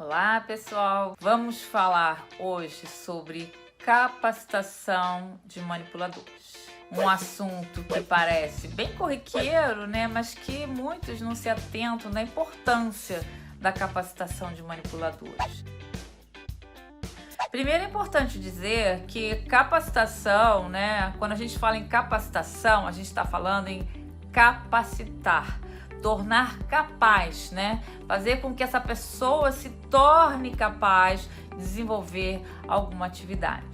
Olá, pessoal! Vamos falar hoje sobre capacitação de manipuladores. Um assunto que parece bem corriqueiro, né? Mas que muitos não se atentam na importância da capacitação de manipuladores. Primeiro é importante dizer que capacitação, né? Quando a gente fala em capacitação, a gente está falando em capacitar, tornar capaz, né? Fazer com que essa pessoa se torne capaz de desenvolver alguma atividade.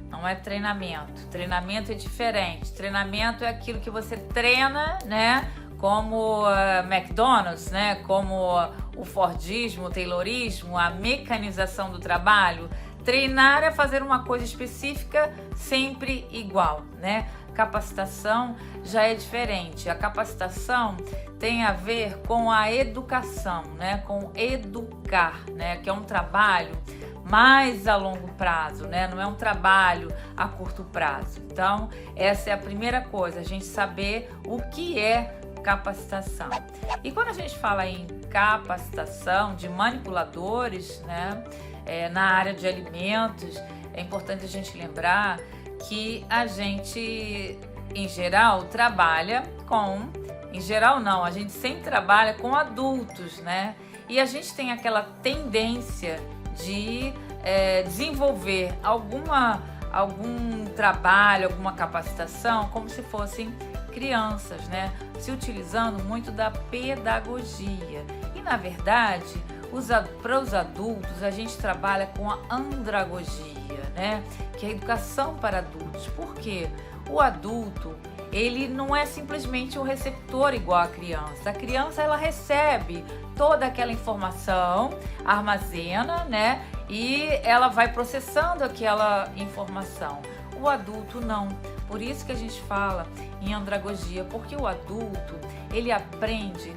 Não é treinamento. Treinamento é diferente. Treinamento é aquilo que você treina, né? Como McDonald's, né? Como o Fordismo, o Taylorismo, a mecanização do trabalho. Treinar é fazer uma coisa específica sempre igual, né? Capacitação já é diferente. A capacitação tem a ver com a educação, né? Com educar, né? Que é um trabalho mais a longo prazo, né? Não é um trabalho a curto prazo. Então, essa é a primeira coisa, a gente saber o que é capacitação. E quando a gente fala em capacitação de manipuladores, né? Na área de alimentos, é importante a gente lembrar que a gente, em geral, trabalha com... Em geral, não, a gente sempre trabalha com adultos, né? E a gente tem aquela tendência de desenvolver algum trabalho, alguma capacitação, como se fossem crianças, né? Se utilizando muito da pedagogia. E, na verdade, para os adultos, a gente trabalha com a andragogia, né? Que é a educação para adultos. Por quê? O adulto, ele não é simplesmente um receptor igual à criança. A criança, ela recebe toda aquela informação, armazena, né? E ela vai processando aquela informação. O adulto não. Por isso que a gente fala em andragogia, porque o adulto, ele aprende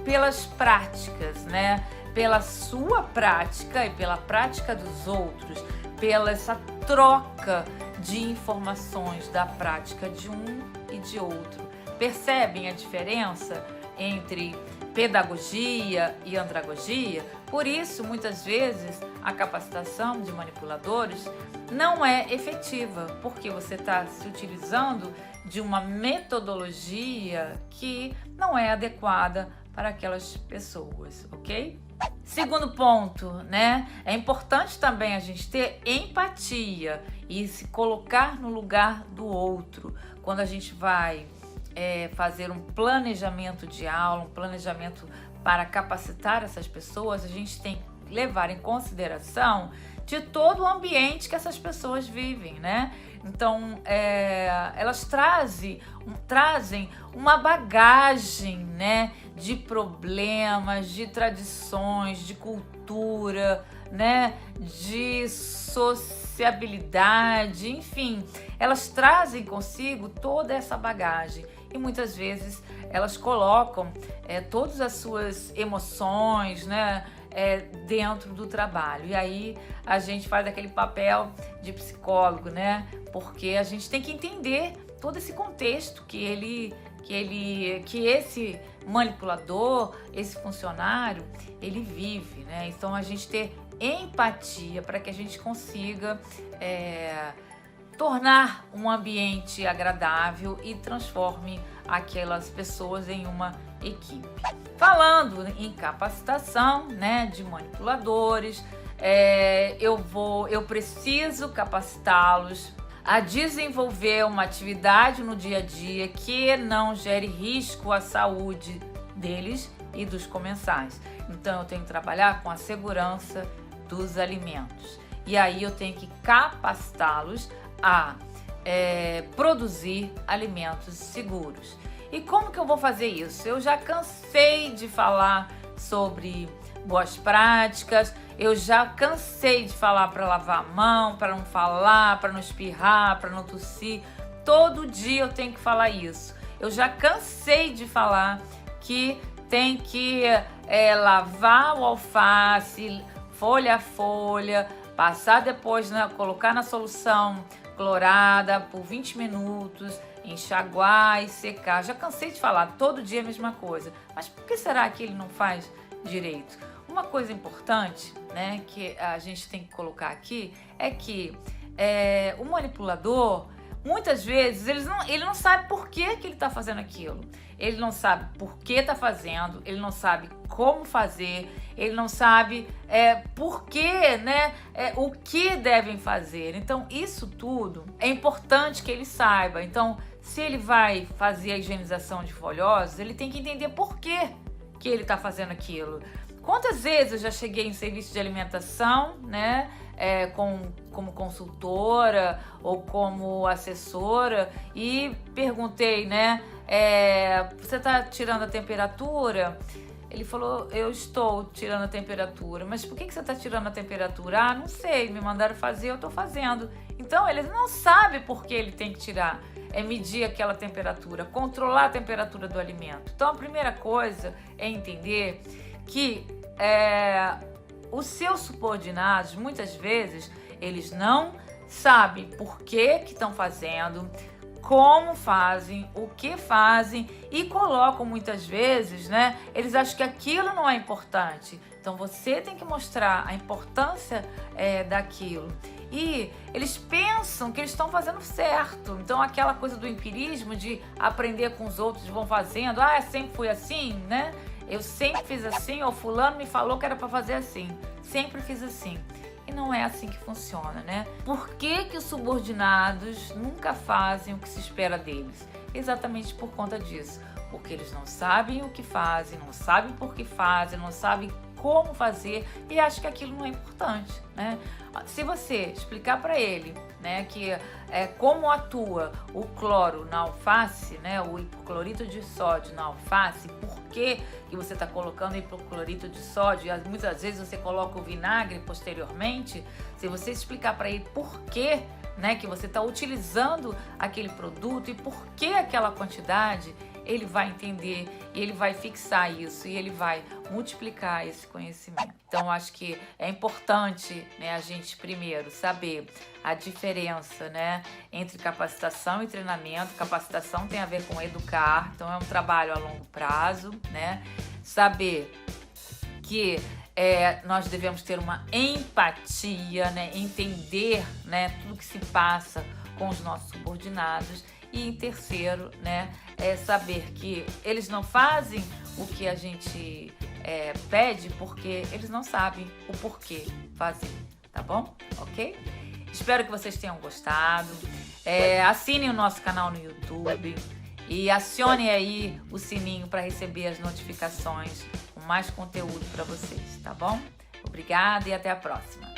pelas práticas, né? Pela sua prática e pela prática dos outros, pela essa troca de informações da prática de um e de outro. Percebem a diferença entre pedagogia e andragogia? Por isso, muitas vezes, a capacitação de manipuladores não é efetiva, porque você está se utilizando de uma metodologia que não é adequada para aquelas pessoas, ok? Segundo ponto, né? É importante também a gente ter empatia e se colocar no lugar do outro. Quando a gente vai fazer um planejamento de aula, um planejamento para capacitar essas pessoas, a gente tem que levar em consideração de todo o ambiente que essas pessoas vivem, né? Então, elas trazem uma bagagem, né, de problemas, de tradições, de cultura, né, de sociabilidade, enfim, elas trazem consigo toda essa bagagem e muitas vezes elas colocam todas as suas emoções, né, dentro do trabalho. E aí a gente faz aquele papel de psicólogo, né? Porque a gente tem que entender todo esse contexto que esse manipulador, esse funcionário, ele vive, né? Então a gente ter empatia para que a gente consiga tornar um ambiente agradável e transforme aquelas pessoas em uma equipe. Falando em capacitação, né, de manipuladores, eu preciso capacitá-los a desenvolver uma atividade no dia a dia que não gere risco à saúde deles e dos comensais. Então eu tenho que trabalhar com a segurança dos alimentos. E aí eu tenho que capacitá-los a produzir alimentos seguros. E como que eu vou fazer isso? Eu já cansei de falar sobre boas práticas, eu já cansei de falar para lavar a mão, para não falar, para não espirrar, para não tossir. Todo dia eu tenho que falar isso. Eu já cansei de falar que tem que lavar o alface, folha a folha, passar depois, colocar na solução clorada por 20 minutos, enxaguar e secar. Já cansei de falar, todo dia a mesma coisa. Mas por que será que ele não faz direito. Uma coisa importante, né, que a gente tem que colocar aqui é que o manipulador, muitas vezes, ele não sabe por que ele está fazendo aquilo. Ele não sabe por que está fazendo, ele não sabe como fazer, ele não sabe por que, né, o que devem fazer. Então, isso tudo é importante que ele saiba. Então, se ele vai fazer a higienização de folhosos, ele tem que entender por que ele está fazendo aquilo. Quantas vezes eu já cheguei em serviço de alimentação, né, como consultora ou como assessora e perguntei, né, você está tirando a temperatura? Ele falou, eu estou tirando a temperatura. Mas por que você está tirando a temperatura? Ah, não sei, me mandaram fazer, eu estou fazendo. Então, ele não sabe por que ele tem que tirar. É medir aquela temperatura, controlar a temperatura do alimento. Então, a primeira coisa é entender que os seus subordinados, muitas vezes, eles não sabem por que estão fazendo, como fazem, o que fazem e colocam muitas vezes, né? Eles acham que aquilo não é importante. Então você tem que mostrar a importância daquilo. E eles pensam que eles estão fazendo certo. Então aquela coisa do empirismo de aprender com os outros, vão fazendo. Ah, sempre fui assim, né? Eu sempre fiz assim, ou fulano me falou que era para fazer assim. Sempre fiz assim. E não é assim que funciona, né? Por que os subordinados nunca fazem o que se espera deles? Exatamente por conta disso. Porque eles não sabem o que fazem, não sabem por que fazem, não sabem como fazer e acham que aquilo não é importante, né? Se você explicar para ele, né, que como atua o cloro na alface, né, o hipoclorito de sódio na alface, por que você está colocando hipoclorito de sódio e muitas vezes você coloca o vinagre posteriormente, se você explicar para ele por que, né, que você está utilizando aquele produto e por que aquela quantidade, ele vai entender e ele vai fixar isso e ele vai multiplicar esse conhecimento. Então, acho que é importante, né, a gente primeiro saber a diferença, né, entre capacitação e treinamento. Capacitação tem a ver com educar, então é um trabalho a longo prazo, né? Saber que nós devemos ter uma empatia, né, entender, né, tudo que se passa com os nossos subordinados. E em terceiro, né, saber que eles não fazem o que a gente pede porque eles não sabem o porquê fazer, tá bom? Ok? Espero que vocês tenham gostado. Assinem o nosso canal no YouTube e acione aí o sininho para receber as notificações com mais conteúdo para vocês, tá bom? Obrigada e até a próxima.